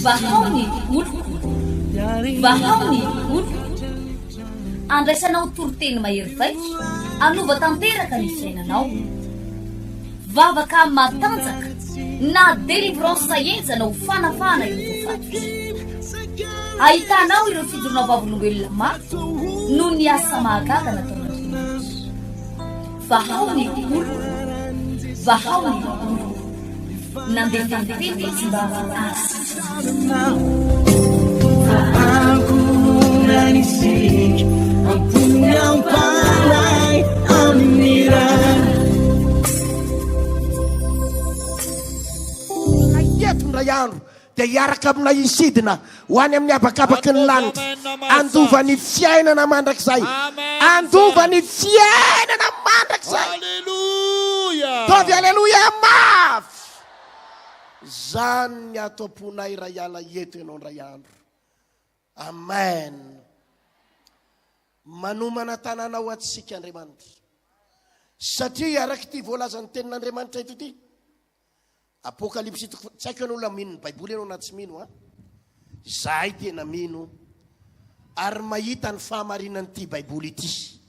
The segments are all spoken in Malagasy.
vahaony oloko vahaony oloko andraisanao toroteny mahery vaitra anova tanteraka ny fiainanao vavaka matanjaka na délivrance saenjanao fanafana ireo fatotra ahitanao ireo fidorona vavolombelona maro no ny asa mahagaga nataonandriamanitra vahaony oloko vahaony oloko nandeha tantety tsy mba azy entondray andro dia hiaraka amina isidina ho any amin'ny abakabaky ny lanitra andovany fiainana mandrakizay andovany fiainana mandrakizay tovy aleloia mafy zany ny ato-ponay ray ala eto ianao ndray andro amen manomana tanànao atsika Andriamanitra satria araka ity voalazany tenin'Andriamanitra eto ity apokalipsy tsy haiko ianao la mino ny baiboly ianao na tsy mino a zahay tena mino ary mahita ny fahamarinan'ity baiboly ity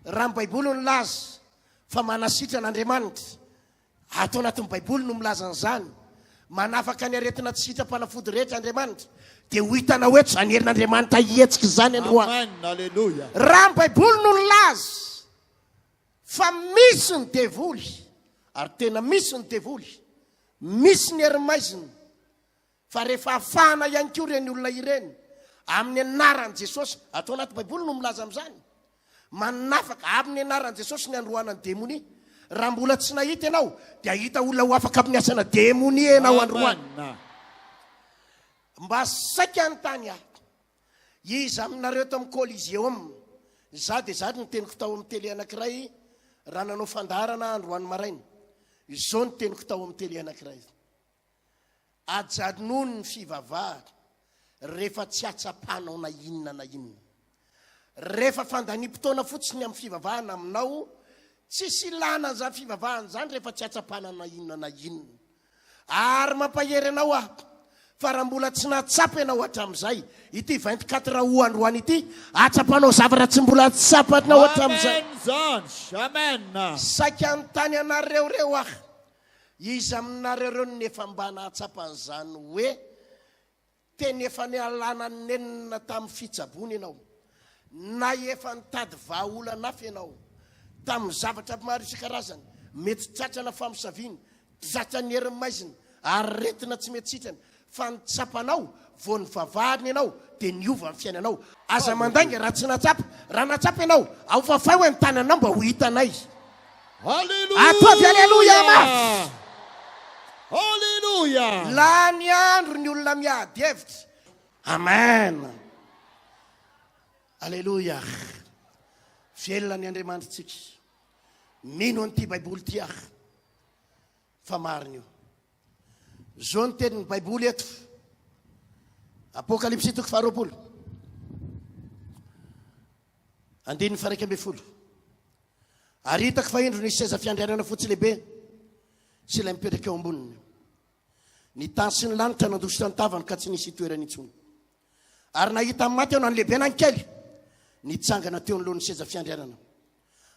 raha ny baiboly no laza fa manasitra n'Andriamanitra atao anatin'ny baiboly no milaza an'izany manafaka ny aretina tsy sitrapanafody rehetra Andriamanitra dia ho hitanao eto zany herin'Andriamanitra hietsika zany androany raha ny baiboly no laza fa misy ny devoly ary tena misy ny devoly misy ny herimaizina fa rehefa afahana ihany koa reny olona ireny amin'ny anaran'i Jesosy atao anaty baiboly no milaza amin'izany manafaka amin'ny anaran'i Jesosy ny androanany demoni raha mbola tsy nahita ianao dia hita olona ho afaka amin'ny asana demoni ianao androany mba saika anytany aho izy aminareo to amin'ny Coliseum za dia za ny teniko tao amin'ny tele anankiray raha nanao fandarana androany maraina izao ny teniko tao amin'ny tele anankiray ajanony ny fivavaha rehefa tsy atsapanao na inona rehefa fandanim-potoana fotsiny amin'ny fivavahana aminao tsy silana zany fivavahana zany rehefa tsy atsapana na inona ary mampahery anao ah fa raha mbola tsy natsapa ianao hatramin'izay ity 24 androany ity atsapanao zavatra tsy mbola tsapanao hatramin'izay saika anytany anareoreo ah izy aminareoreo nefa mba natsapan'izany hoe teny efa ny alana nenina tamin'ny fitsabony ianao na efa nitady vahaolanafy ianao tamin'ny zavatra maro isan-karazany mety tratrana famisaviany tratrany herimaizina ary retina tsy mety sitrany fa nitsapanao vo ny vavahany ianao dia niova ny fiainanao aza mandainga raha tsy natsapa raha natsapa ianao ao fafay hoe ny tananao mba ho hitanay atovy aleloia mafy la ny andro ny olona miady hevitra amen aleloia velona ny Andriamanitsika mino an'ity baiboly ty ah fa marina io zao ny tenin'ny baiboly eto apokalipsy 20 andininy 1 ary hitako fa indro nisy seza fiandrianana fotsy lehibe sy ilay mipetraka eo amboniny ny tany sy ny lanitra nandositra ny tavany ka tsy nisy toerana intsony ary nahita amin'ny maty eo na ny lehibe na ny kely nitsangana teo nylohan'ny seza fiandrianana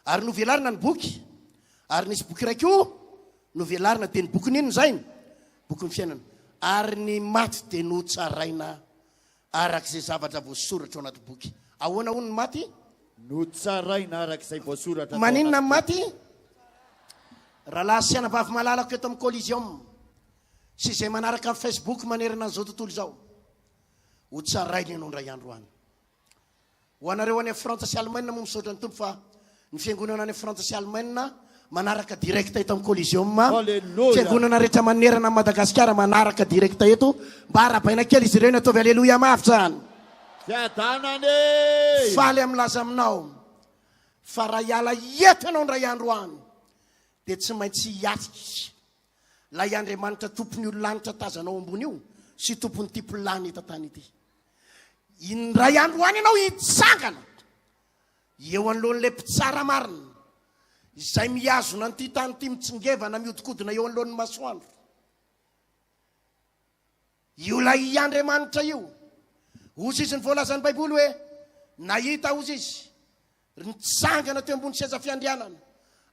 ary novelarina ny boky ary nisy boky raiky io novelarina dia ny boky ninona zay boky ny fiainana ary ny maty dia notsaraina arak'izay zavatra voasoratra ao anaty boky ahoana ho ny maty notsaraina arak'izay voasoratra maninona ny maty raha lahasiana vavy malalako eto amin'ny Coliseum sy izay manaraka amin'ny Facebook manerana an'izao tontolo izao ho tsaraina ianao ndray andro any ho anareo any Frantsa sy Allemagne moa misaotra ny tompo fa ny fiangonana any Frantsa sy Allemagne manaraka direct eto amin'ny Coliseum fiangonana rehetra manerana amin'ny Madagasikara manaraka direct eto mba arabaina kely izy ireo ny ataovy aleloia mafy zany faly am'laza aminao fa raha hiala eto ianao ndray andro any dia tsy maintsy hiatrika lay Andriamanitra tompony olo lanitra tazanao ambony io sy tompony ty pilany eto tany ity indray andro any ianao hitsangana eo an'lohan'le mpitsara marina izay miazona an'ity tany ty mitsingevana miodikodina eo an'lohan'ny masoandro io lay Andriamanitra io ozy izy ny voalazan'ny baiboly hoe nahita ozy izy nitsangana teo ambony seza fiandrianana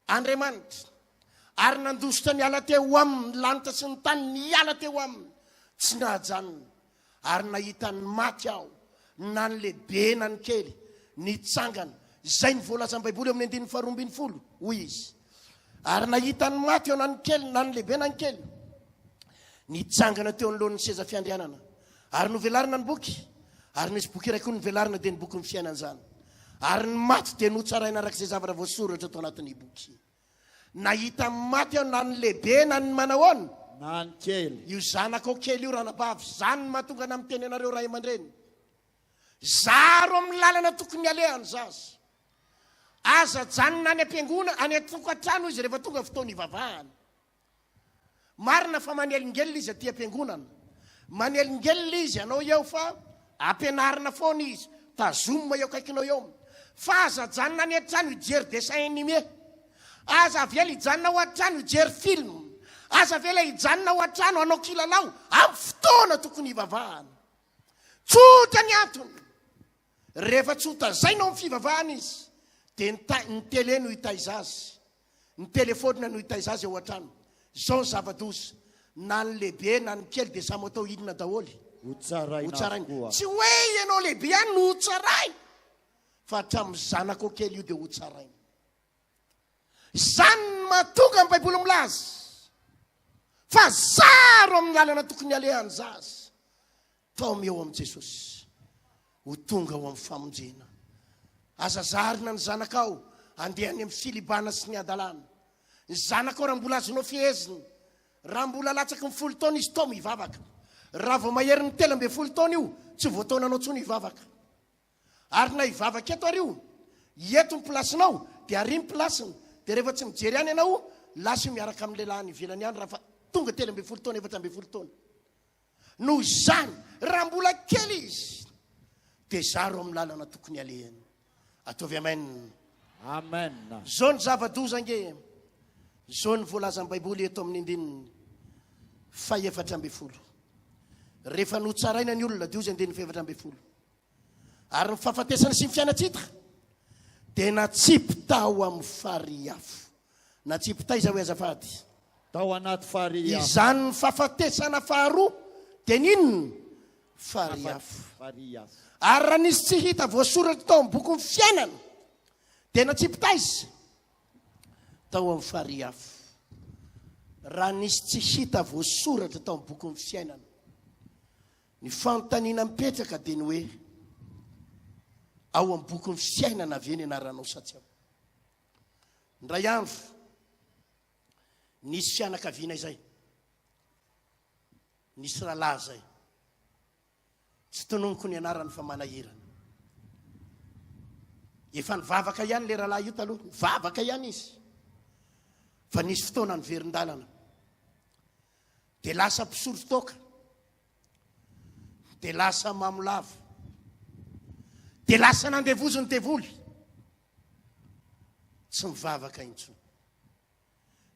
Andriamanitra ary nandositra niala teo aminy lanitra sy ny tany niala teo aminy tsy nahajanona ary nahita ny maty aho na ny lehibe na ny kely nitsangana zay ny voalazan'ny baiboly amin'ny 2:20 hoy izy ary nahita ny maty eo na ny kely na ny lehibe na ny kely nitsangana teo anoloan'ny seza fiandrianana ary novelarina ny boky ary nisy boky iray koa novelarina dia ny boky ny fiainana zany ary ny maty dia notsaraina arak'izay zavatra voasoratra tao anatin'ny boky nahita maty aho na ny lehibe na ny manahoana na ny kely io zanako kely io ranabavy zany ny mahatonga na miteny anareo ray aman-dreny zaro amin'ny lalana tokony alehany zazy aza janona any am-piangona any atokantrano izy rehefa tonga fotoana ivavahana marina fa manelingelina izy aty am-piangonana manelingelina izy anao eo fa ampianarina foana izy tazomma eo kaikinao eo fa aza janona any an-trano ijery dessin animé aza avela hijanona ao an-trano ijery film aza vela hijanona ao an-trano anao kilalao amin'ny fotoana tokony ivavahana tsota ny antony rehefa tsota zay nao amin'ny fivavahana izy dia ny tele no hitaiza azy ny telefônina no hitaiza azy ao an-trano zao ny zava-doza na ny lehibe na ny kely dia samy atao inona daholy hotsaraina tsy hoe ianao lehibe ihany no hotsaray fa hatramin'ny zanako kely io dia hotsaraina zany ny mahatonga amin'ny baiboly milaza fa zaro amin'ny lalana tokony alehany zazy tao meo amin'i Jesosy ho tonga ao amin'ny famonjena aza zarina ny zanakao andehany amin'ny filibana sy ny adalana ny zanakao raha mbola azonao fiheziny raha mbola latsaky ny 10 taona izy tao mivavaka raha vao mahery ny 13 taona io tsy voataonanao tsony hivavaka ary na hivavaka eto ary io eto ny plasinao dia ary ny plasiny dia rehefa tsy mijery any ianao lasa miaraka amin'ny lehilahy ny ivelany any raha fa tonga 13 taona 14 taona noho izany raha mbola kely izy dia zaro amin'ny lalana tokony alehany ataovy amen amen zao ny zava-doza nge zao ny voalazan'ny baiboly eto amin'ny 14 rehefa notsaraina ny olona dia ozy 14 ary ny fahafatesana sy ny fiainatsitra dia natsipy tao amin'ny fary afo natsipy ta iza hoe azafady tao anaty fary afo izany ny fahafatesana faharoa dia ninony fary afo ary raha nisy tsy hita voasoratra tao amin'ny boky ny fiainana dia natsipy ta izy tao amin'ny fary afo raha nisy tsy hita voasoratra tao amin'ny boky ny fiainana ny fanontaniana mipetraka dia ny hoe ao amin'ny boky ny fiainana ve ny anaranao satsy ao ndray andro nisy fianakaviana izay nisy rahalahy zay tsy tononoko ny anarany fa manahirana efa nivavaka ihany le rahalahy io taloha nivavaka ihany izy fa nisy fotoana ny verin-dalana dia lasa mpisoro toka dia lasa mamolava dia lasa nandevozo ny devoly tsy mivavaka intsony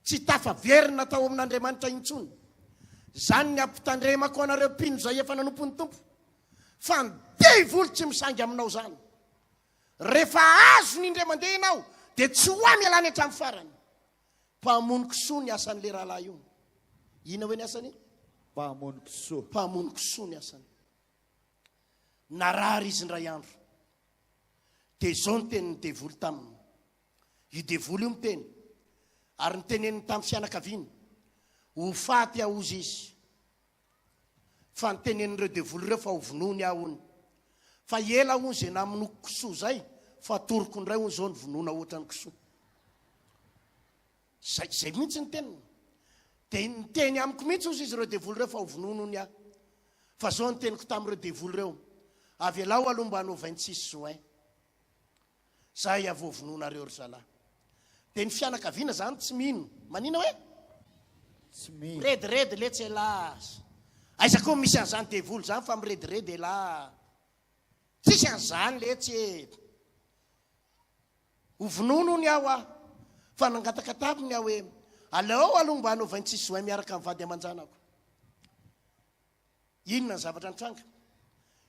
tsy tafaverina tao amin'Andriamanitra intsony zany ny ampitandremako anareo mpino zay efa nanompon'ny tompo fa ndevoly tsy misangy aminao zany rehefa azo ny indray mandeha ianao dia tsy hoa mialany hatramin'ny farany mpahamono kisoa ny asan'le rahalahy io ina hoe ny asany mpahamono kisoa ny asany narary izy ndray andro dia zao ny tenin'ny devoly taminy io devoly io miteny ary ny teneniny tamin'ny fianakaviany ho faty aozy izy fa ny tenenin'ireo devoly ireo fa ho vonoiny ahony fa ela ozy na minoko kisoa zay fa toroko ndray hoy zao ny vonona ohatra ny kisoa zay mihitsy ny teniny dia niteny amiko mihitsy ozy izy ireo devoly ireo fa ho vonono ny aho fa zao ny teniko tamin'ireo devoly ireo avy alao aloha mba hanao 26 juin zay avoavononareo ry zalahy dia ny fianakaviana zany tsy mino manina hoe mirediredy le tsy elazy aiza koa misy an'izany devoly zany fa mirediredy ela tsisy an'izany le tsy ho vonono ny aho ah fa nangatakatapiny aho hoe aleo aloha mba hanao 26 juin miaraka amin'ny vady aman-janako inona ny zavatra nitranga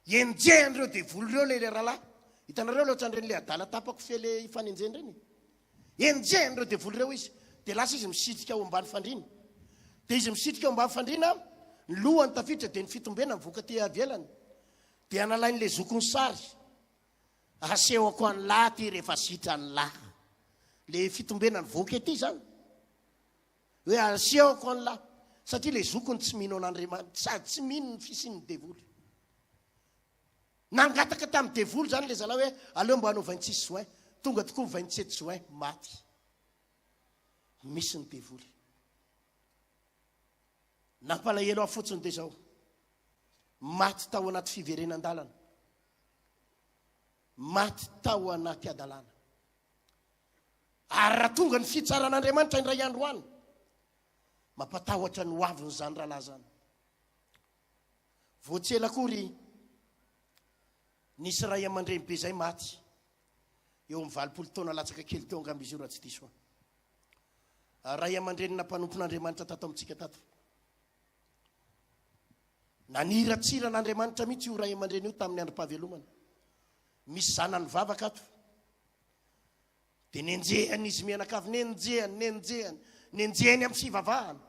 enjehan'ireo devoly reo le rahalahy hitanareo le ohatran'ireny le adala tapako fe le ifanenjeny reny enjehan'ireo devoly reo izy dia lasa izy misitrika ao ambany fandriana dia izy misitrika ao ambany fandriana ny lohany tafiditra dia ny fitombena mivoaka ty avelany dia analain'le zokony sary asehoko any lahy ty rehefa sitra ny lahy le fitombena ny voaka ety zany hoe asehoko any lahy satria le zokony tsy mino an'Andriamanitra sady tsy mino ny fisin'ny devoly nangataka tamin'ny devoly zany le zalahy hoe aleo mba hanao 26 juin tonga tokoa 27 juin maty misy ny devoly nampalahelo afotsiny dia zao maty tao anaty fiverenan-dalana maty tao anaty adalana ary raha tonga ny fitsaran'Andriamanitra indray andro any mampatahotra ny hoaviny zany rahalahy zany voatsela akory nisy ray aman-dreny be zay maty eo amin'ny 20 taona latsaka kely teo angamby izy io raha tsy diso ray aman-dreny nampanumpon'Andriamanitra tato amintsika tato naniratsiran'Andriamanitra mihitsy io ray aman-dreny io tamin'ny androm-pahavelomana misy zanany vavaka ato dia nenjehany izy mianakavy nenjehany amin'ny fivavahana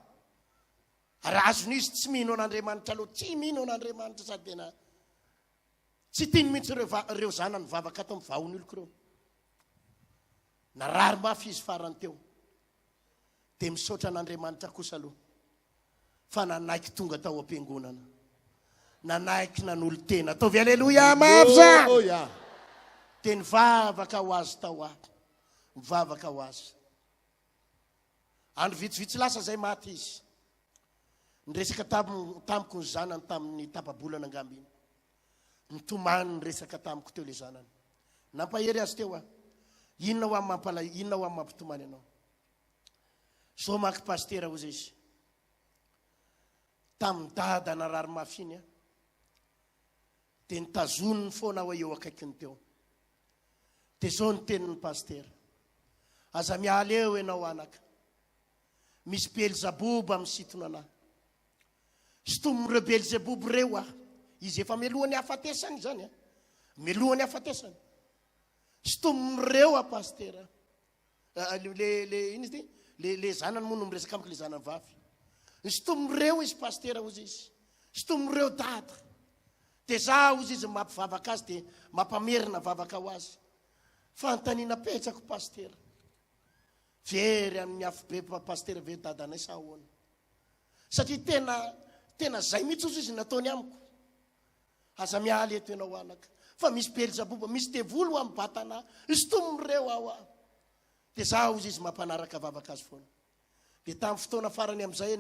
ary azony izy tsy mino an'Andriamanitra aloha tsy mino an'Andriamanitra sady tena tsy tiany mihitsy reo zanany vavaka ato amin'ny vahony oloko reo narary mafy izy farany teo dia misaotra an'Andriamanitra kosa aloha fa nanaiky tonga tao am-piangonana nanaiky nanolo tena tovy aleloia mafy dia nivavaka ho azy tao ato mivavaka ho azy andro vitsivitsy lasa zay maty izy nyresaka tamiko ny zanany tamin'ny tapabolana angamby iny nitomany ny resaka tamiko teo le zanany nampahery azy teo inona ho amin'ny mampitomany anao so maky pastera hozy izy tamin'ny dada narary mafiny dia nitazony foana hoe eo akaikiny teo dia zao ny tenin'ny pastera aza mialy eo ianao anaka misy Beelzaboba misitona anahy stomin'ireo Beelzaboba reo izy efa melohany hafatesany zany melohany hafatesany stomin'ireo pastera ino izy ty le zanany moa no miresaka amiko le zanany vavy stomin'ireo izy pastera hozy izy stomin'ireo dada dia za hozy izy mampivavaka azy dia mampamerina vavaka ho azy fantaniana petsako pastera very amin'ny afo be pastera very dadanay sa ahoana satria tena zay mihitsy ozy izy nataony amiko aza mialy eto ianao anaka fa misy Beelzaboba misy devoly amin'ny batana stomin'ireo ao dia za hozy izy mampanaraka vavaka azy foana dia tamin'ny fotoana farany amin'izay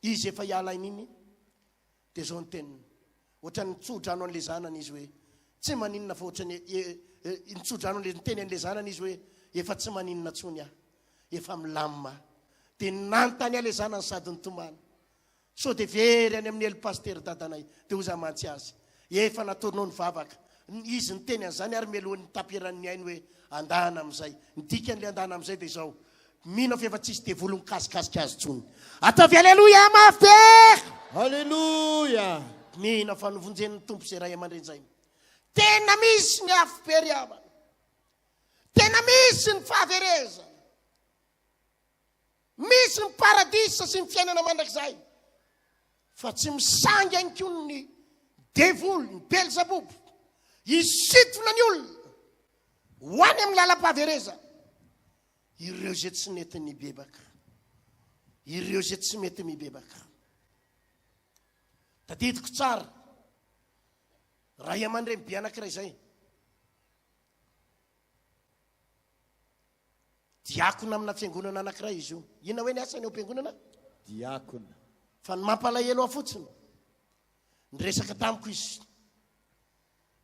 izy efa hialainy iny dia zao ny teniny ohatrany nitsodrano an'le zanany izy hoe tsy maninona fa ohatrany nitsodrano an'le niteny an'le zanany izy hoe efa tsy maninona tsony efa milamina dia nantany le zanany sady nitomany so dia very any amin'ny elpastera dadanay dia hoza mantsy azy efa nataonao ny vavaka izy niteny an'izany ary melohan'ny tapiran'ny ainy hoe andana amin'izay nidikany le andana amin'izay dia zao mino fa efa tsisy devoly mikasikasika azy tsony ataovy aleloia mafy be Alléluia. mino fa novonjen'ny tompo zay ray aman-dreny zay tena misy ny afo be riavana tena misy ny fahaverezana misy ny paradisa sy ny fiainana mandrakizay fa tsy misangy any koa ny devoly ny Beelzaboba isitona ny olona ho any amin'ny lalam-pahaverezana ireo zay tsy mety mibebaka ireo zay tsy mety mibebaka tadidiko tsara ray aman-dreny be anankiray zay diakona amina fiangonana anankiray izy io inona hoe ny asany eo am-piangonana Diakona. fa ny mampalahelo ao fotsiny nyresaka tamiko izy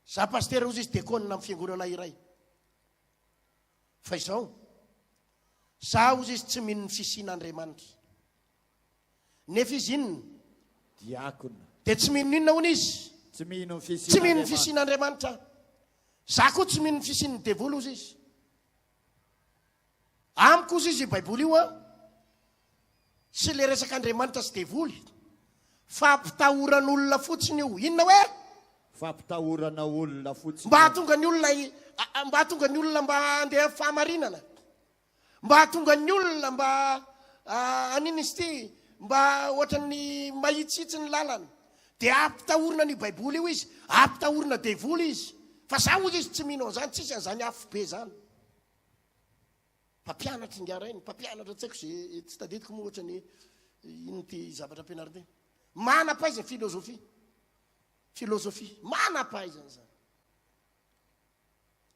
za pastera ozy izy dekona amin'ny fiangonana iray fa izao za ozy izy tsy mino ny fisian'Andriamanitra nefa izy inona Diakona. dia tsy mino inona hono izy Tsy mino ny tsy mino ny fisian'Andriamanitra. fisian'Andriamanitra za koa tsy mino ny fisian'ny devoly ozy izy amiko ozy izy baiboly io sy le resaka Andriamanitra sy devoly fampitahoran'olona fotsiny io. Inona hoe? Fampitahorana olona fotsiny. Mba hahatonga ny olona mba hahatonga ny olona mba andeha fahamarinana. Mba hahatonga ny olona mba anina izy ty mba ohatran'ny mahitsitsy ny lalana. Dia ampitahorana ny baiboly io izy, ampitahorana devoly izy. Fa za ozy izy tsy mino an'izany, tsisy an'izany afo be zany. Mpampianatra ingarainy, mpampianatra tsy haiko izay tsy tadidiko moa ohatra ny ino ty zavatra ampianarina. Manam-pahaizana filozofia. Filozofia, manam-pahaizana zany.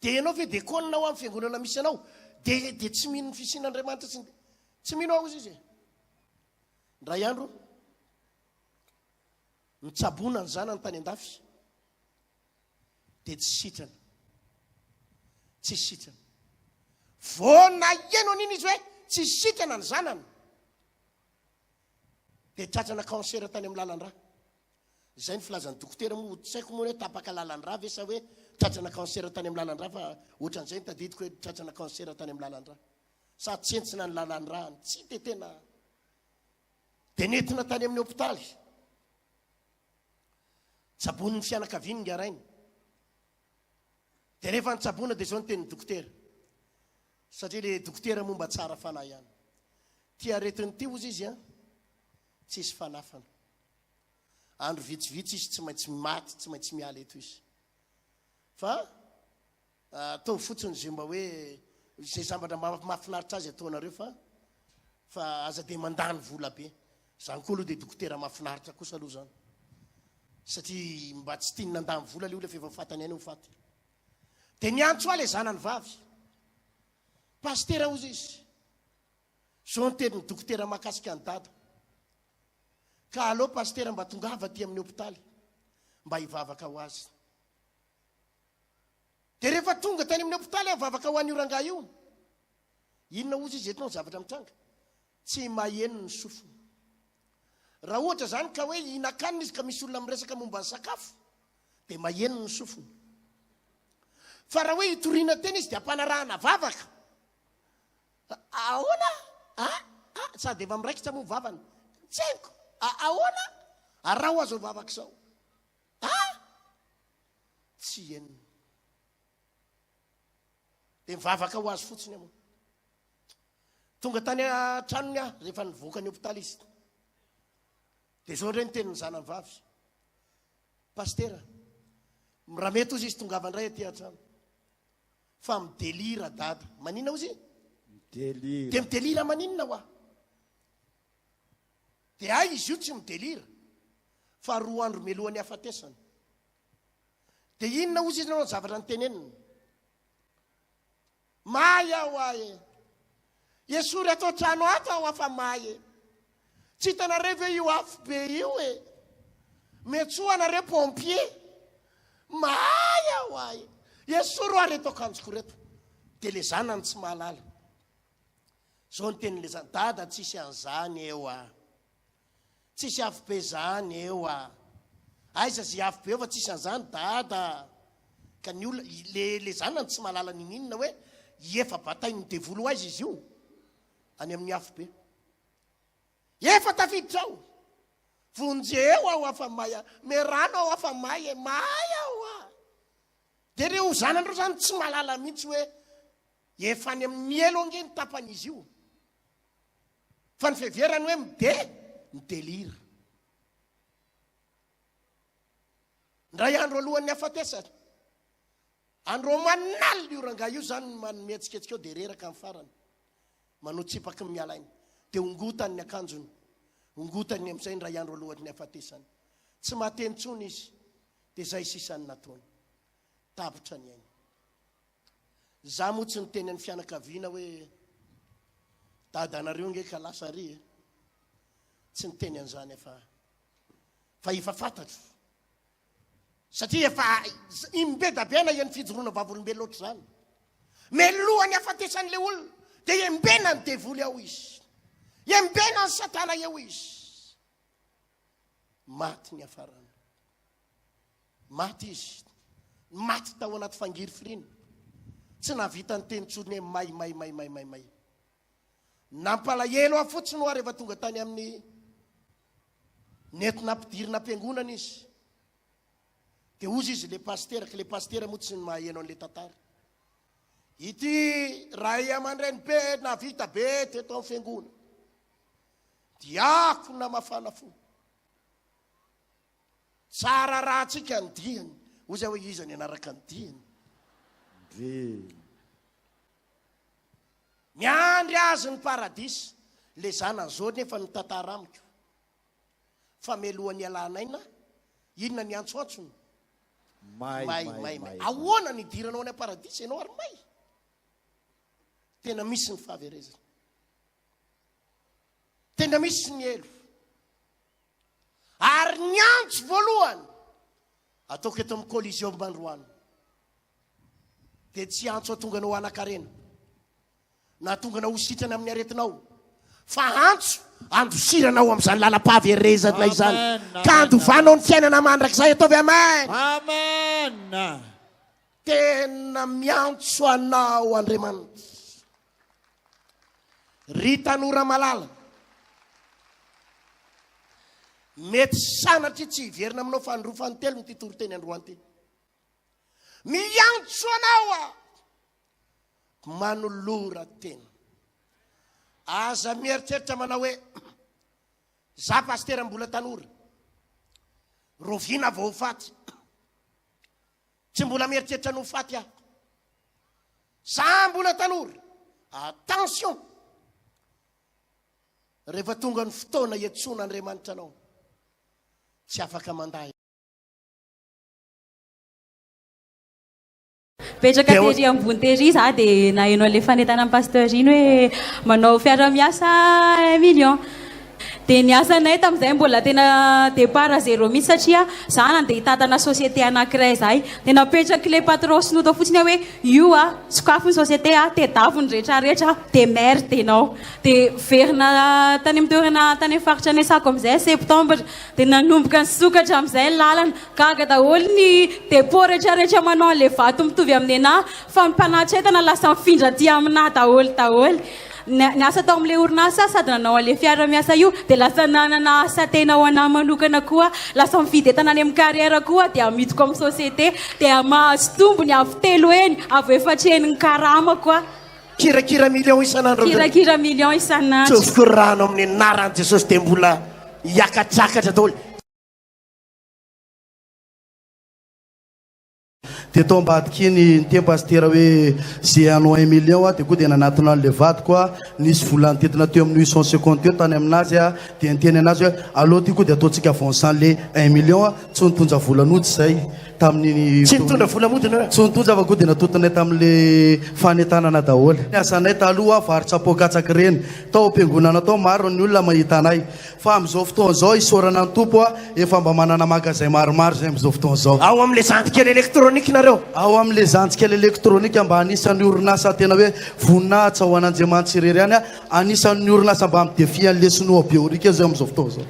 Dia ianao ve dekonina ao amin'ny fiangonana misy anao, dia tsy mino ny fisian'Andriamanitra, tsy mino ao izy. Ndray andro nitsabona ny zanany tany an-dafy, dia tsy sitrana. Tsy sitrana. Vona eno an'iny izy hoe tsy sitrana ny zanany. Dia tratrana kansera tany amin'ny lalan-drà. Izay ny filazan'ny dokotera moa, tsy haiko moa hoe tapaka lalan-drà ve sa hoe tratrana kansera tany amin'ny lalan-drà, fa ohatran'izay ny tadidiko hoe tratrana kansera tany amin'ny lalan-drà. Sa tsentsina ny lalan-drà, tsy dia tena. Dia nentina tany amin'ny hôpitaly. Tsabon'ny fianakaviany ngarainy. Dia rehefa nitsabona dia izao ny tenin'ny dokotera. Satria le dokotera momba tsara fanahy ihany. Ty aretiny ty ozy izy, tsisy fanafana. Andro vitsivitsy izy tsy maintsy maty, tsy maintsy miala eto izy. Fa atao fotsiny zay mba hoe izay zavatra mahafinaritra azy ataonareo, fa aza dia mandany vola be. Zany koa aloha dia dokotera mahafinaritra kosa aloha zany. Satria mba tsy tiany nandany vola le olona fa efa fatany ihany ho faty. Dia niantso ahy le zanany vavy. Pastera ozy izy. Zao ny tenin'ny dokotera mahakasika ny dada. Ka alô pastera mba tongava aty amin'ny hôpitaly mba hivavaka ho azy. Dia rehefa tonga tany amin'ny hôpitaly hivavaka ho an'io rangahy io, inona ozy izy eto zavatra mitranga? Tsy maheno ny sofiny. Raha ohatra zany ka hoe hihinan-kanina izy ka misy olona miresaka momba ny sakafo, dia maheno ny sofiny. Fa raha hoe hitoriana tena izy dia ampanarahana vavaka. Ahoana? Sady efa miraikitra moa vavany. Tsy haiko. Ahoana? Raha ho azo vavaka izao. Tsy henony. Dia mivavaka ho azy fotsiny moa. Tonga tany antranony aho rehefa nivoaka ny hôpitaly izy. Dia izao indray ny tenin'ny zanany vavy. Pastera, raha mety ozy izy tongava indray aty an-trano. Fa midelira dada. Maninona ozy? Midelira. Dia midelira maninona ho aho? Dia izy io tsy midelira, fa 2 andro melohan'ny hafatesany. Dia inona ozy izy nanao zavatra ny teneniny? May aho ahy. Esory atao trano ato aho afa may. Tsy hitanareo ve io afo be io e? Metsoa anareo pompier. May aho ahy. Esory aho reto akanjoko reto. Dia le zanany tsy mahalala. Zao ny tenin'le zany, dada tsisy an'izany eo ah. Tsisy afo be zany eo ah. Aiza zay afo be eo fa tsisy an'izany dada. Ka ny olona le zanany tsy mahalala ninina hoe efa batainy devolo azy izy io any amin'ny afo be. Efa tafiditra ao. Vonjeo aho afa may. Merano aho afa may. May aho ah. Dia reo zanandreo zany tsy mahalala mihitsy hoe efa any amin'ny elo ange ny tapan'izy io. Fa ny fiheverany hoe midelira. Ndray andro alohan'ny hafatesana, andro manala io rangahy io zany manome atsiketsika eo dia reraka amin'ny farany. Manao tsipaky mialainy. Dia ongotany ny akanjony. Ongotany amin'izay ndray andro alohan'ny hafatesana. Tsy mahatentsony izy. Dia izay sisany nataony. Tapitra ny ainy. Za moa tsy niteny amin'ny fianakaviana hoe dadanareo nge ka lasa ry. Tsy niteny an'izany fa efa fantatro. Satria efa imbedabiana ian'ny fijoroana vavolombelona oatra zany. Melohany hafatesan'le olona dia embena ny devoly ao izy. Embena ny satana eo izy. Maty ny afarany. Maty izy. Maty tao anaty fangiry firina. Tsy navita ny tenitsony hoe may. Nampalahelo aho fotsiny ho rehefa tonga tany amin'ny nentina ampidirina ampiangonana izy dia ozy izy le pastera ka le pastera moa tsy ny maheno an'le tantara ity raha iamandreny be na vita be teto amin'ny fiangona diako na mafana fo tsara raha tsika ny diany ozy hoe izy ny anaraka ny diany miandry azy ny paradisy le zana zao nefa ny tantara amiko famelohan'ny alanaina inona ny antsoantsony may ahoana ny diranao any paradisy ianao ary may tena misy ny fahaverezana tena misy ny elo ary ny antso voalohany ataoko eto amin'ny collision ambandroany dia tsy antso atonganao anakarena na tonganao hositrana amin'ny aretinao fa antso andosiranao amin'izany lalam-pahaverezana izany ka andovanao ny fiainana mandrakizay ataovy amen tena miantso anao Andriamanitra ry tanora malala mety sanatry tsy hiverina aminao fa andro fantelo ny titoro teny androany teny miantso anao manolora tena aza mieritreritra manao hoe za pastera mbola tanora rovina vao faty tsy mbola mieritreritra no faty aho za mbola tanora attention rehefa tonga ny fotoana iantsona Andriamanitra anao tsy afaka manday petraka tery ambony tery za dia nahaino an'ilay fanentana amin'ny pasteur iny hoe manao fiara-miasa 1 million dia ny asanay tamin'izay mbola tena départ zéro mihitsy satria za nandeha hitantana société anankiray zahay dia napetraky le patron sinoto fotsiny hoe io sokafo ny société tedavo ny rehetrarehetra dia maire tenao dia verina tany amin'ny toerana tany amin'ny faritra ny asako amin'izay septembre dia nanomboka ny sokatra amin'izay lalana gaga daholo ny dépôt rehetrarehetra manao an'ilay vato mitovy amin'ny anahy fa mpanatitra entana lasa mifindra aty aminahy daholo ny asa tao amin'ilay orinasa sady nanao an'ilay fiara-miasa io dia lasa nanana asa tena ho anahy manokana koa lasa mividy entana any amin'ny carrière koa dia amitiko amin'ny société dia mahazo tombony avy 3 eny avy 4 eny ny karama koa kirakira million isan'andro kirakira million isan'andro tsofoko rano amin'ny anaran'i Jesosy dia mbola hiakatsakatra daholo dia tao ambadiky iny ny pastera hoe zay anao 1 million dia koa dia nanatona an'ilay vadiko nisy volany tetina teo amin'ny 850 eo tany aminazy dia niteny anazy hoe aloha ty koa dia ataontsika avançant le 1 million tsy nitonja volan'ody zay tamin'ny tsy nitondra volamodina tsy nitonja fa koa dia natotonay tamin'le fanentanana daholo ny asanay taloha varotra pokatsaky reny tao ampiangonana tao maro ny olona mahita anay fa amin'izao fotoana zao isorana ny tompo efa mba manana magazay maromaro zay amin'izao fotoana zao ao amin'le zantikely elektrônika nareo ao amin'le zantikely elektrônika mba anisan'ny orinasa tena hoe voninahitra ho an'Andriamanitra irery any anisan'ny orinasa mba midefia an'le sinoa biorika zay amin'izao fotoana zao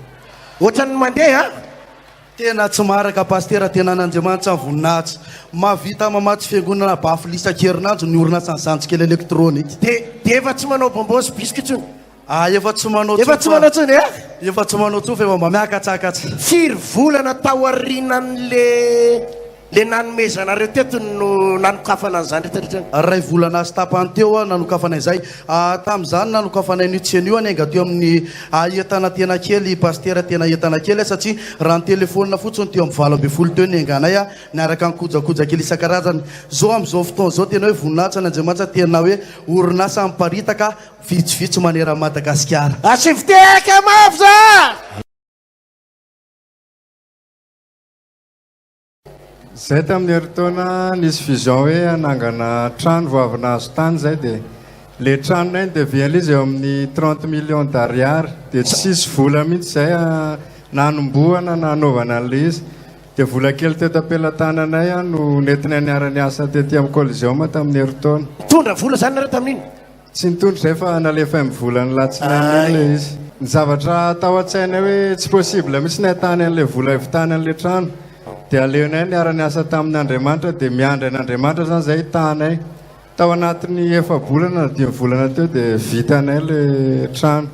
ohatran'ny mandeha tena tsy maraka pastera tena an'Andriamanitra voninahitra mavita mamatsy fiangonana bafy lisan-kerinandro ny orinasa ny zantikely elektrônika dia efa tsy manao bambosy bisky tsony efa tsy manao efa tsy manao tsony efa tsy manao tsofa efa mba miakatsakatsy firy volana tao arinan'le nanomezanareo teto no nanokafana an'izany rehetrarehetra ray volana azy tapany teo nanokafana izay tamin'izany nanokafana initsiany io anga teo amin'ny entana tena kely pastera tena entana kely satria raha ny telefonina fotsiny teo amin'ny 20 teo ny anganay niaraka ny kojakoja kely isan-karazany zao amin'izao fotoana zao tena hoe voninahitra n'Andriamanitra tena hoe orinasa miparitaka vitsivitsy manera Madagasikara asiviteka mafy za zay tamin'ny heritaona nisy vision hoe hanangana trano voavina azo tany zay dia le tranonay dia vian'ilay izy eo amin'ny 30 millions d'ariary dia tsisy vola mihitsy zay nanomboana nanaovana an'ilay izy dia vola kely teto am-pelantananay no nentina niara-ny asa tety amin'ny collision tamin'ny heritaona tondra vola zany nareo tamin'iny tsy nitondra zay fa nalefa amin'ny volany latsinany ilay izy ny zavatra atao an-tsaina hoe tsy possible mihitsy ny ahitany an'ilay vola evitany an'ilay trano dia aleonay niara-ny asa tamin'ny Andriamanitra dia miandry an'Andriamanitra zany zay tanay tao anatin'ny 4 volana 10 volana teo dia vitanay le trano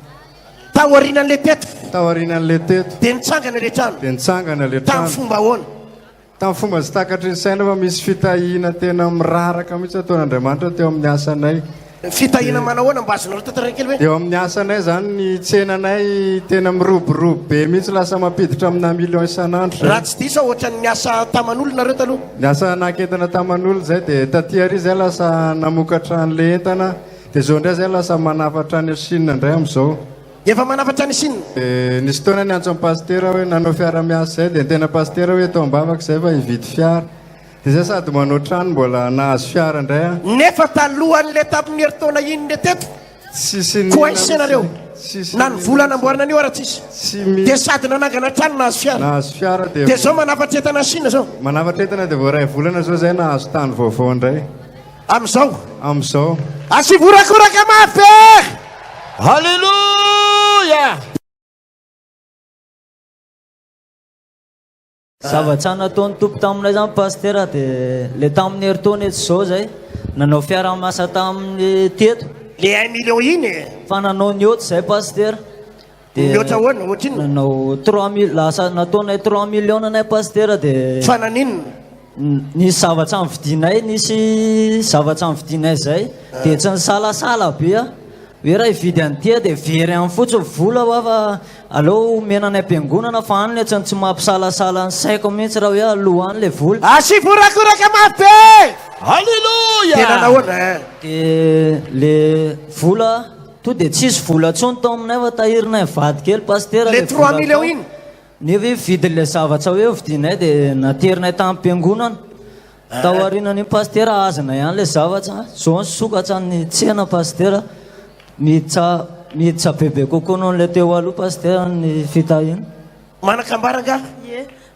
tao arinan'le teto taorian'le teto dia nitsangana le trano dia nitsangana le tamin'ny trano fomba ahoana tamin'ny fomba sy takatry ny saina fa misy fitahiana tena miraraka mihitsy ataon'andriamanitra teo amin'ny asanay fitahina manahoana mba azonareo tantarana kely hoe dia eo amin'ny asanay zany ny tsenanay tena miroborobo be mihitsy lasa mampiditra amina million isan'andro raha tsy diso ohatran'ny miasa taman'olo nareo taloha ny asa nakentana taman'olo zay dia tatyary zay lasa namokatra an'le entana dia zao indray zay lasa manafatra ny sinina indray amin'izao efa manafatra ny sinina nisy taona ny antso amin'ny pastera hoe nanao fiara-miasa zay dia tena pastera hoe tao ambavaka zay fa hividy fiara dia zay sady manao trano mbola nahazo fiara indray a nefa talohan'le tamin'ny heritaona inyle teto koaisy anareo na ny vola namboarina an'io ara tsisy dia sady nanangana trano nahazo fiara dia zao manafatra entana sinina zao manafatra entana dia voaray volana zao zay nahazo tany vaovao indray amin'izao asivorakoraka mafy halleloja zava-tsahy nataony tompo taminay zany pastera dia le tamin'ny heritaona etsy zao zay nanao fiara-miasa tamin'ny teto le 1 million iny fa nanao ny oatra zay pastera mihoatra ahoana ohatry iny nanao 3 000 lasa nataonay 3 million nay pastera dia fa naninona nisy zavatra amin'ny vidinay nisy zavatra amin'ny vidinay zay dia tsy nisalasala be a hoe raha hividy an'tia dia very amin'ny fotsiny vola fa aleo menanay am-piangonana fa any tsy tsy mampisalasala ny saiko mihitsy raha hoe aloha any le vola asivorakoraka mafy halleloja tena nahoana dia le vola to dia tsisy vola tsony tao aminay fa tahirinay vady kely pastera le 3 million iny nefa vidin'le zavatra hoe vidinay dia naterinay tamin'ny mpiangonana tao arinany pastera azana ihany le zavatra zao ny sokatra ny tsena pastera miditra bebe kokoa noho n'le teo aloha pastera ny fitahiana manakambaranga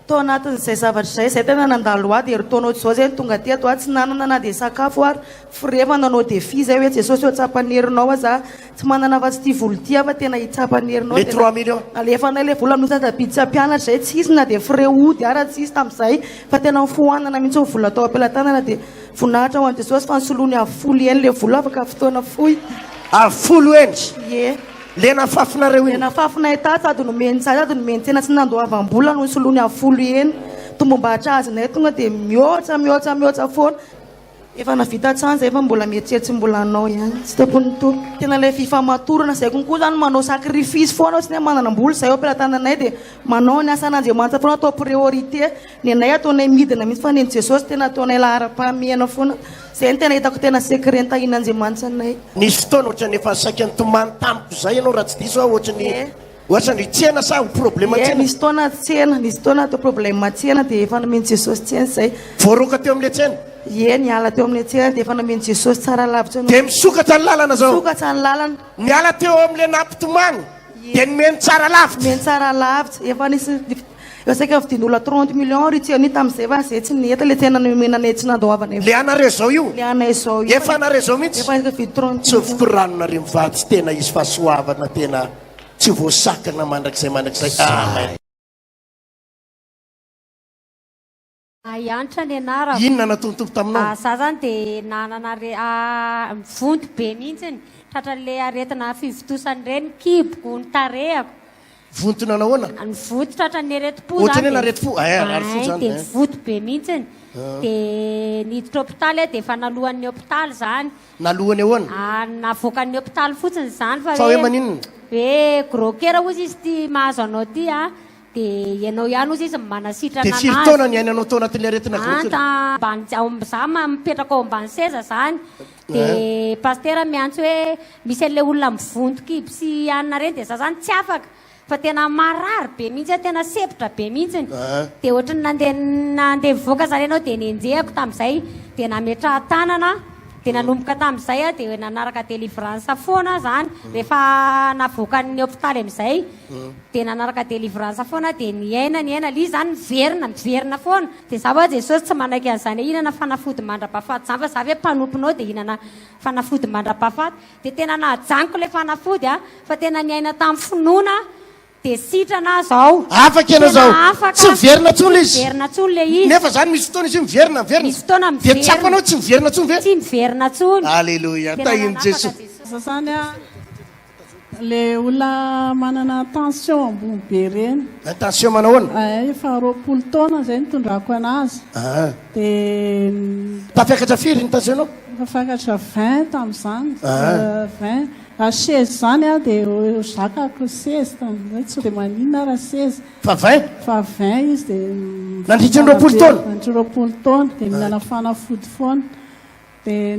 tao anatin'izay zavatra zay zay tena nandalo ady heritaonao zao zay tonga ty ato a tsy nanana na dia sakafo ary firefa nanao defi zay hoe jesosy eo tsapanerinao a za tsy manana afa tsy ty volo ty fa tena hitsapanerinao le 3 million alefanay le vola amin'izay tabiditsy ampianatra zay tsy isy na dia frais ody ara tsy isy tamin'izay fa tena mifohanana mihitsy ho vola tao ampelantanana dia voninahitra ho an' jesosy fa nysolony avoly eny le vola afaka fotoana foy avolo eny ye le nafafinareo iny nafafinay ta sady nomeny tsara sady nomeny tsena tsy nandoavam-bola no solony avolo eny tombom-bahatra azonay tonga dia mihoatra foana efa navita tsany zay fa mbola mieritreritsy mbola anao ihany tsy tapony tory tena le fifamatorana zay konkoa zany manao sakrifisy foana tsy ne mananam-bola zay eo ampelantananay dia manao ny asan'andriamanitra foana atao priorité ny anay ataonay midina mihitsy fa neny jesosy tena ataonay lahara-pahamihana foana zay ny tena hitako tena secret ny tahin'andriamanitra anay nisy fotoana ohatrany efa saika ny tomany tamiko zay ianao raha tsy diso a ohatrany tsena sa problema tsena nisy taona tsena nisy taona to problema tsena dia efa nameny jesosy tsena zay voaroka teo amin'le tsena ye niala teo amin'ny tsena dia efa nameny jesosy tsara lavitra dia misokatra ny lalana zao sokatra ny lalana miala teo amin'le nampitomany dia nomeny tsara lavitra meny tsara lavitra efa nisy saika vidin'olona 30 million rytsiany tamin'izay fa zay tsy nieta le tsena nomenanay tsy nandoavanay le anareo zao io le anay zao io efa anareo zao mihitsy efa isaka vidy 30 tsy fokoranonareo mivady tsy tena izy fahasoavana tena tsy voasakana mandrakizay amen ianitra ny anara inona natontompo taminao za zany dia nanana vonto be mihitsiny tratran'le aretina fivitosany reny kiboko ny tarehako vontona nahoana ny voto tratran'ny aretim-po ohatrany hoe naretim-po arifo zany dia voto be mihitsiny dia niditra hôpitaly dia efa nalohan'ny hôpitaly zany nalohany ahoana navoakan'ny hôpitaly fotsiny zany fa hoe maninona hoe grokera ozy izy ty mahazo anao ty a dia ianao ihany ozy izy manasitrana dia firy taona ny ainanao tao anatin'le aretina za mipetraka ao ambany seza zany dia pastera miantso hoe misy an'le olona mivontokiby sy anina reny dia za zany tsy afaka fa tena marary be mihitsy tena sepitra be mihitsiny dia ohatrany nandeha mivoaka zany ianao dia nenjehako tamin'izay dia nametraha tanana dia nanomboka tamin'izay a dia nanaraka délivrance foana zany rehefa navoakan'ny hôpitaly amin'izay dia nanaraka délivrance foana dia niaina li zany miverina foana dia za hoa jesosy tsy manaiky an'izany hoe hinana fanafody mandra-pahafaty zany fa za hoe mpanomponao dia hinana fanafody mandra-pahafaty dia tena nahajaniko le fanafody a fa tena niaina tamin'ny finoana dia sitrana zao afaka ianao zao tsy miverina tsony izy miverina tsony le izy nefa zany misy fotoana izy miverina misy fotoana dia tsapanao tsy miverina tsony ve tsy miverina tsony alleluia tahiny jesosy zany a le olona manana tension ambony be reny Attention manao ahoana? efa 20 taona zay nitondrako anazy dia Tafiakatra firy ny tensionao? tafakatra 20 tamin'izany 20 aseze zany a dia zakako 16 tamin'izay tsy dia maninona raha 16 Fa 20? fa 20 izy dia Nandritra ny 20 taona? nandritra 20 taona dia mihinana fanafody foana dia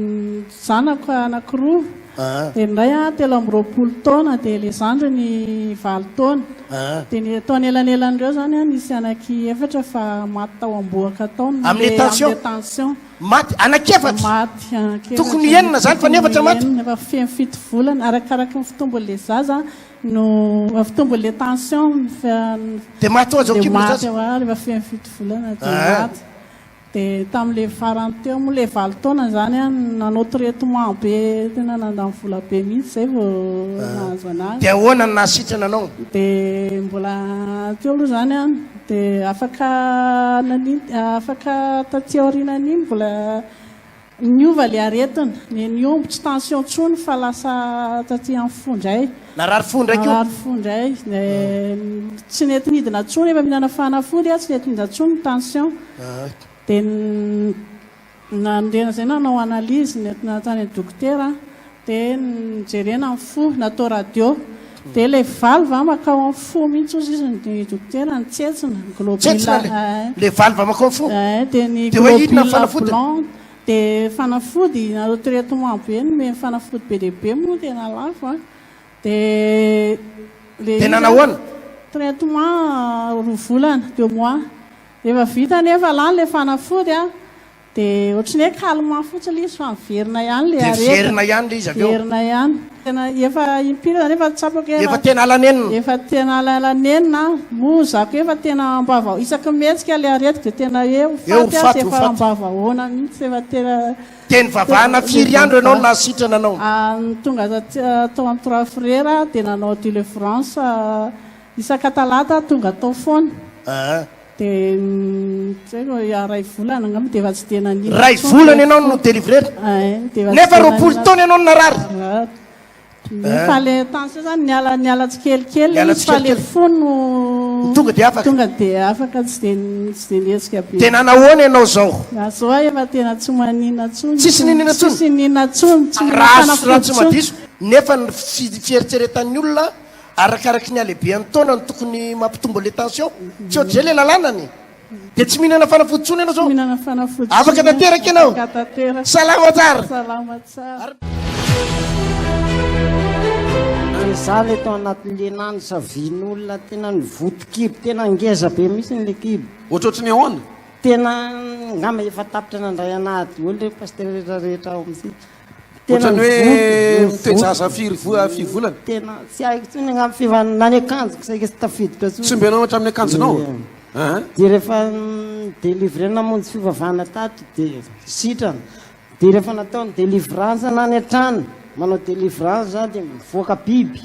zanako anankiroa dia ndray a telo amby 20 taona dia le zandriny 20 taona dia ny taony elanelan'ireo zany a nisy anaky efatra fa maty tao amboaka taona Amin'ny tension? Maty anankefatra? maty anankefatra. Tokony enina zany fa nefatra maty? Efa fito volana arakaraky ny fitombo'le zaza no fitombo'le tension dia maty ho azo dia kibo maty zaza? eo a rehefa fito volana dia maty dia tamin'le farany teo moa le 20 taona zany a nanao traitement be tena nandany vola be mihitsy zay vao nahazo anazy Dia ahoana ny nahasitrana anao? dia mbola teo aloha zany a dia afaka taty aorianan'iny mbola niova le aretina niombo tsy tension ntsony fa lasa taty amin'ny fo ndray Narary fo ndraiky io? narary fo ndray tsy netinidina ntsony efa mihinana fanafody a tsy netinidina ntsony ny tension dia nandena zay nanao analyse nentina tany ny dokotera dia nijerena amin'ny fo natao radio dia le valve makao amin'ny fo mihitsy ozy izy ny dokotera nitsetsina Tsetsina le valve makao amin'ny fo? dia ny Dia hoe inona ny fanafodiny? blanc dia fanafody natao traitement be ny fanafody be dia be moa tena lafo a dia Dia nanao traitement 2 volana 2 mois efa vita nefa lany le fanafody a dia ohatrany hoe calmant fotsiny izy fa miverina ihany le Dia miverina ihany le izy avy eo? miverina ihany tena efa impirana nefa tsapako Efa tena alanenina? efa tena alanenina moa zako efa tena ambava isaky mihetsika le aretika dia tena faty azy efa ambavahoana mihitsy efa tena Teny vavahana firy andro ianao nahasitrana anao? tonga tao amin'ny 3 frera dia nanao délivrance isaka talata tonga tao foana dia zay ray volana angamba dia efa tsy dia nanino Ray volana ianao no délivrera? Nefa 20 taona ianao narary? fa le tension zany niala tsikelikely fa le fo tonga dia afaka? tonga dia afaka tsy dia nietsika be Dia nanahoana ianao zao? zao a efa tena tsy maninona ntsony Tsisy ninina ntsony? tsisy ninina ntsony tsy Raha tsy madiso nefa ny fieritreretan'ny olona arakaraky ny alebean'ny taona ny tokony mampitombo le tension tsy ohatr'izay le lalànany dia tsy mihinana fanafody ntsony ianao zao? mihinana fanafody Afaka tanteraka ianao? Salama tsara. Salama tsara. Za le tao anatin'le nany savian'olona tena nivoto kibo tena ngeza be mihitsy ny le kibo. Ohatrohatrany ahoana? Tena ngamba efa tapitra nandray anaty olo le pasteur rehetrarehetra ao amin'ity. Ohatrany hoe mitoejaza firy volana? Tena tsy haiko tsony ngamba fivanana ny akanjoko saika tsy tafiditra tsony. Tsy mbenao hatramin'ny akanjonao? Dia rehefa délivrer namonjy fivavahana tato dia sitrana. Dia rehefa natao ny délivrance na ny an-trano manao délivrance za dia mivoaka biby.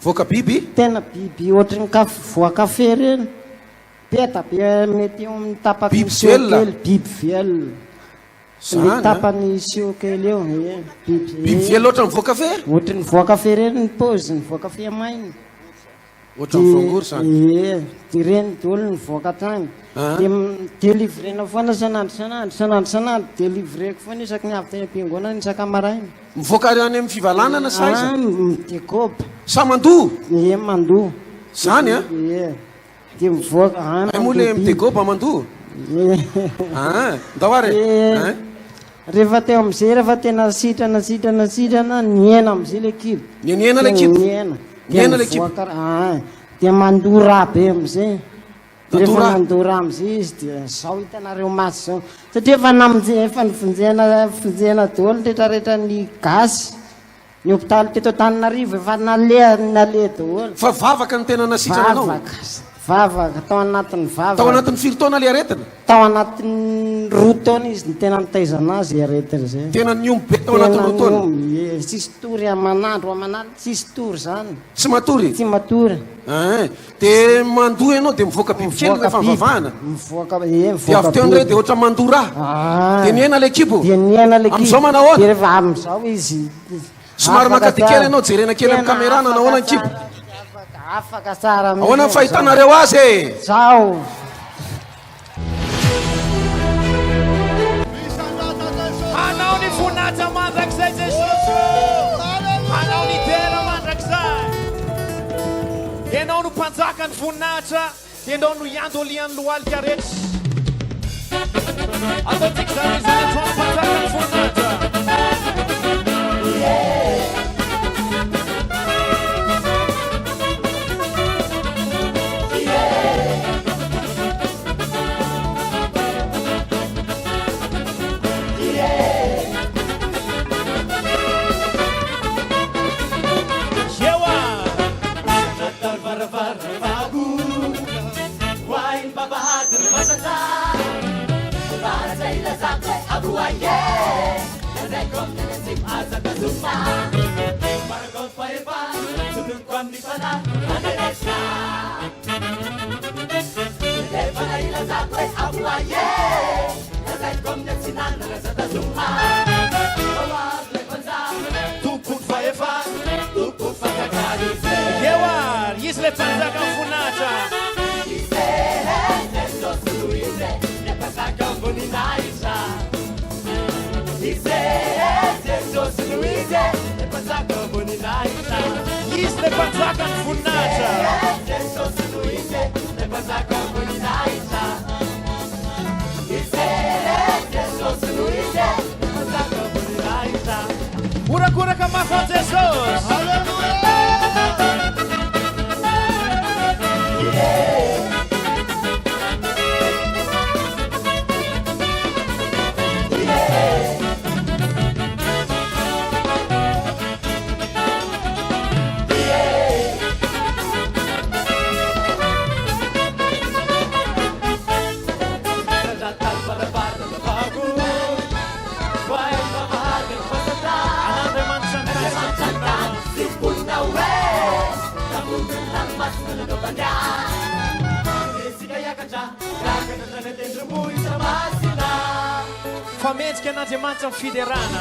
Voaka biby? Tena biby ohatrany voan-kafe reny. Peta be mety eo amin'ny tapany siokely biby velona. Le tapany siokely eo biby velona ohatrany voan-kafe? Ohatrany voan-kafe reny ny paoziny voan-kafe maina. Ohatrany voangory zany? Dia reny daholo ny voaka trany. Dia délivrena foana sanandro délivreko foana isaky ny avy teny am-piangonana isaka maraina. Mivoaka any amin'ny fivalanana sa iza? Midécope. Sa mandoa? Ie mandoa. Zany a? Ie. Dia mivoaka ay moa le midécope mandoa? Ndao ary? Rehefa teo amin'izay rehefa tena sitrana niena amin'izay le kibo. Niena le kibo? Niena le kibo? Dia mandoa raha be amin'izay. Rehefa mandoa raha amin'izay izy dia zao hitanareo maso zao. Satria efa nifonjena daholo rehetrarehetra ny gasy. Ny hôpitaly teto Antananarivo efa nale daholo. Fa vavaka ny tena nasitrana anao? Vavaka, tao anatin'ny vavaka. Tao anatin'ny firy taona le aretina? Tao anatin'ny 2 taona izy ny tena nitaizana azy aretina zay. Tena niomby be tao anatin'ny 2 taona? Tsisy tory aman'andro tsisy tory zany. Tsy matory? Tsy matory. Dia mandoa ianao dia mivoaka biby kely rehefa mivavahana? Dia avy teo ndray dia ohatran'ny mandoa raha? Dia niena le kibo? Dia niena le kibo. Amin'izao manao ahoana? Dia rehefa amin'izao izy somary makatikely anao jerena kely amin'ny caméra nanahoana ny kibo afaka tsara ahoana ny fahitanareo azy zao anao ny voninahitra mandrakizay jesosy anao ny tena mandrakizay ianao no mpanjaka ny voninahitra ianao no iandolian'ny lohalika rehetra ataontsika zany izany atoa ny mpanjaka ny voninahitra izy le mpanjaka ny voninahitra izy le mpanjaka ny voninahitra urakoraka mafy an jesosy fametsika an'andriamanitra ny fiderana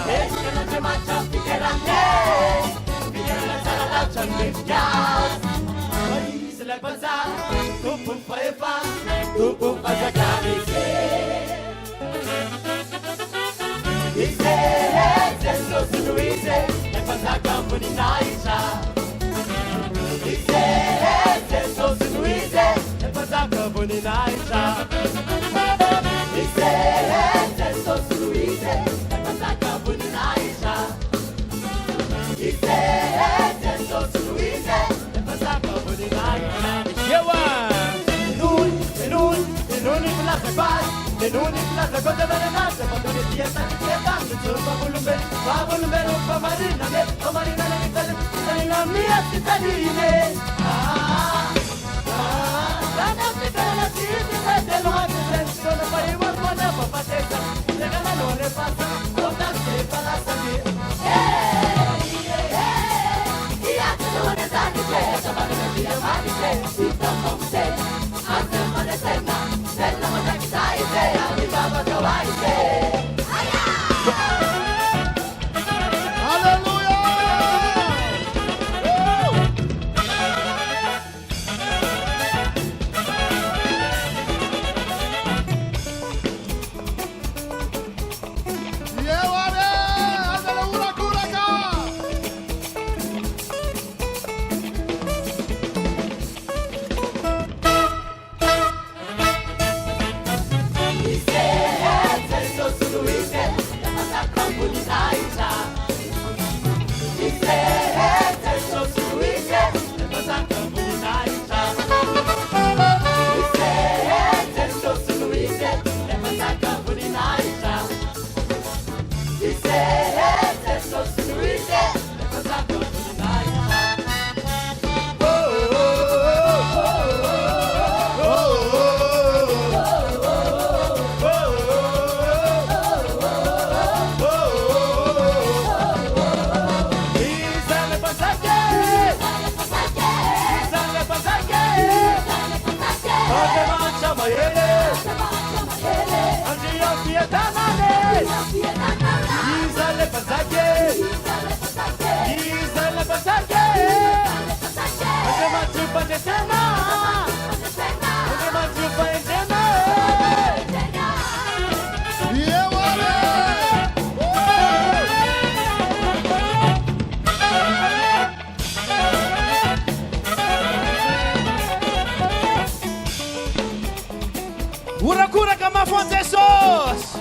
Orakoraka mafy an Jesosy.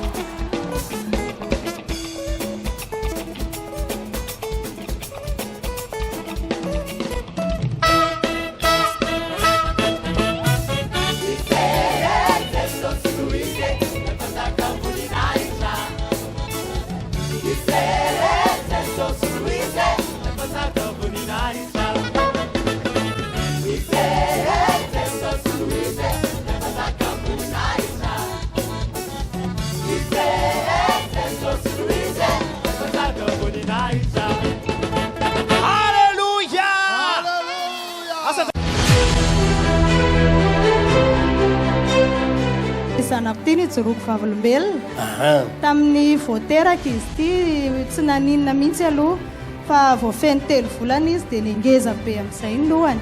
Zanako ty nijoroako vavolombelona tamin'ny voateraka izy ty tsy naninona mihitsy aloha fa voafeny 3 volana izy dia nengeza be amin'izay ny lohany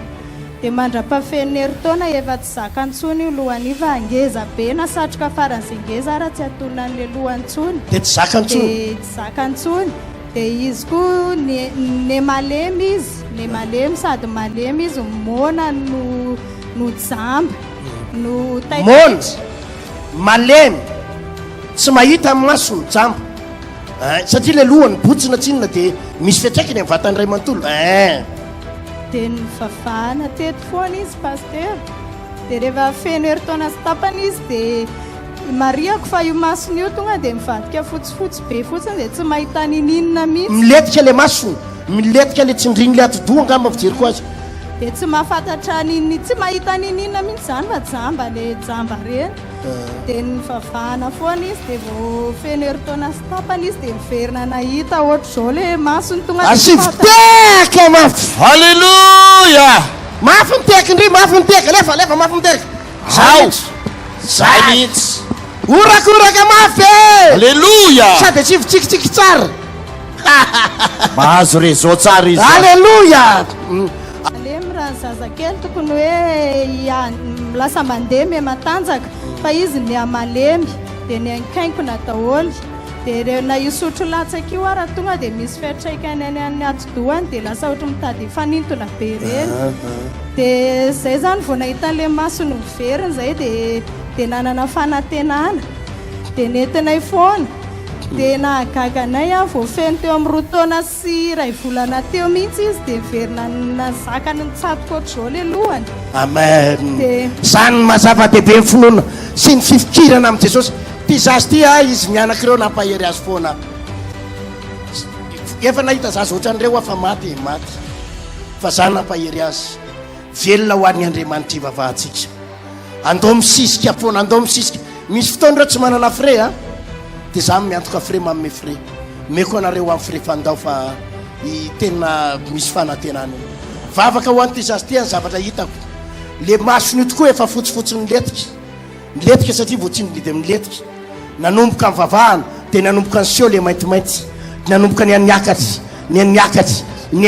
dia mandra-pafen'ny herintaona efa tsy zakantsony io lohany io fa angeza be na satroka faran'izay ngeza ara tsy atonina an'ilay lohany tsony dia tsy zakantsony dia tsy zakantsony dia izy koa ne malemy izy ne malemy sady malemy izy mona no jamba no monja malemy tsy mahita amin'ny masony jamba satria le lohany botsina tsinona dia misy fiatraikany amin'ny vatany ray manontolo dia ny vavahana teto foana izy paster dia rehefa feno herintaona sy tapany izy dia mariako fa io masony io tonga dia mivadika fotsifotsy be fotsiny dia tsy mahita nininona mihitsy miletika le masony miletika le tsindriny le atodoha angamba fijeriko azy dia tsy mahafantatra nininy tsy mahita nininona mihitsy zany fa jamba le jamba reny dia ny vavahana foana izy dia vao feno herintaona sy tapany izy dia miverina nahita ohatr' zao le masony tonga asiviteka mafy halleloia mafy miteka indri mafy miteka lefa mafy miteka zao zay mihitsy orakoraka mafy halleloia sady tsy vitsikitsiky tsara mahazo réseau tsara izy halleloia malemy raha ny zazakely tokony hoe lasa mandeha me matanjaka fa izy ny amalemy dia ny ankaikona daholy dia na isotro latsaka io ara tonga dia misy fiatraikany any amin'ny atidohany dia lasa ohatra mitady fanintona be reny dia zay zany vao nahitan'le masony miveriny zay dia nanana fanantenana dia nentinay foana dia nahagaganay a vao feno teo amin'ny roa taona sy ray volana teo mihitsy izy dia miverina nazakany nitsatoka ohatr'izao le lohany amen zany mazava-dehibe ny finoana sy ny fifikirana amin'i jesosy ty zazy ty a izy mianakireo nampahery azy foana efa nahita zazy ohatran'ireo afa maty fa zany nampahery azy velona ho an'ny Andriamanitra ivavahantsika andao misisika foana andao misisika misy fotoanareo tsy manana frais a dia za miantoka frais manome frais meko anareo amin'ny frais fandao fa tena misy fanantenana vavaka ho an'ity zazy ty any zavatra hitako le masony io tokoa efa fotsifotsy miletika satria voatsiny dia miletika nanomboka amin'ny vavahana dia nanomboka ny sio le maintimainty nanomboka ny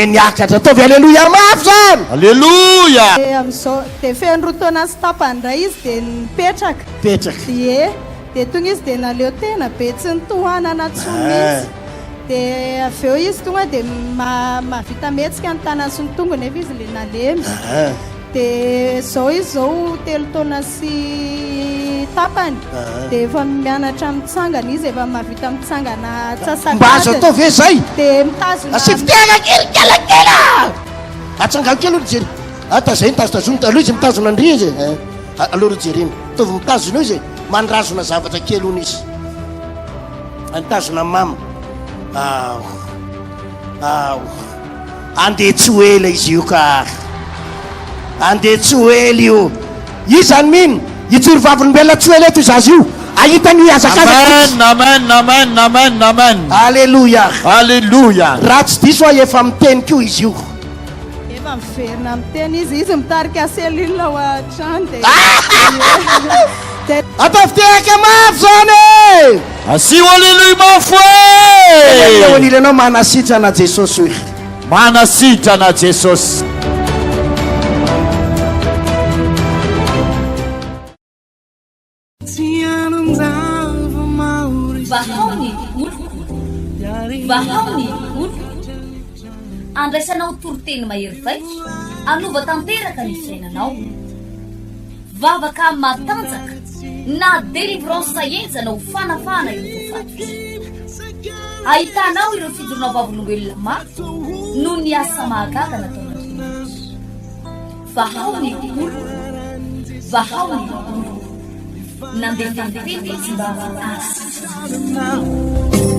aniakatra ataovy alleloia mafy zany alleloia amin'izao dia feno roa taona sy tapany indray izy dia nipetraka dia tonga izy dia naleo tena be tsy nitohanana tsony mihitsy dia avy eo izy tonga dia mavita metsika ny tanany sy ny tongo nefa izy le nalemy dia zao izy zao 3 taona sy tapany dia efa mianatra mitsangana izy efa mavita mitsangana mbazo atao ve zay dia mitazona asivitega kelakela atsangano kely olo jery ata zay nitazotazony aloha izy mitazona andri izy aloha ro jeriny tovy mitazona io izy mandrazona zavatra kely ony izy mitazona mama andeha tsy hoela izy io ka andeha tsy hoely io i zany mino ijoro vavolombelona tsy hoely eto zazy io ahitany azakazamen alleluia raha tsy diso a efa mitenikio izy io efa miverina miteny izy mitarika selula ho atrany dia atao fiteka mafy zany asio alleluia mafy e onily anao manasitrana jesosy hoe manasitrana jesosy vahaony olo andraisanao toroteny mahery vaiko anova tanteraka ny fiainanao vavaka matanjaka na délivrance enjana ho fanafana eo tofato ahitanao ireo fijorona vavolombelona maro no ny asa mahagaga nataon'andriamanitra vahao ny olo vahao ny olo nandeha tantety izy mba azy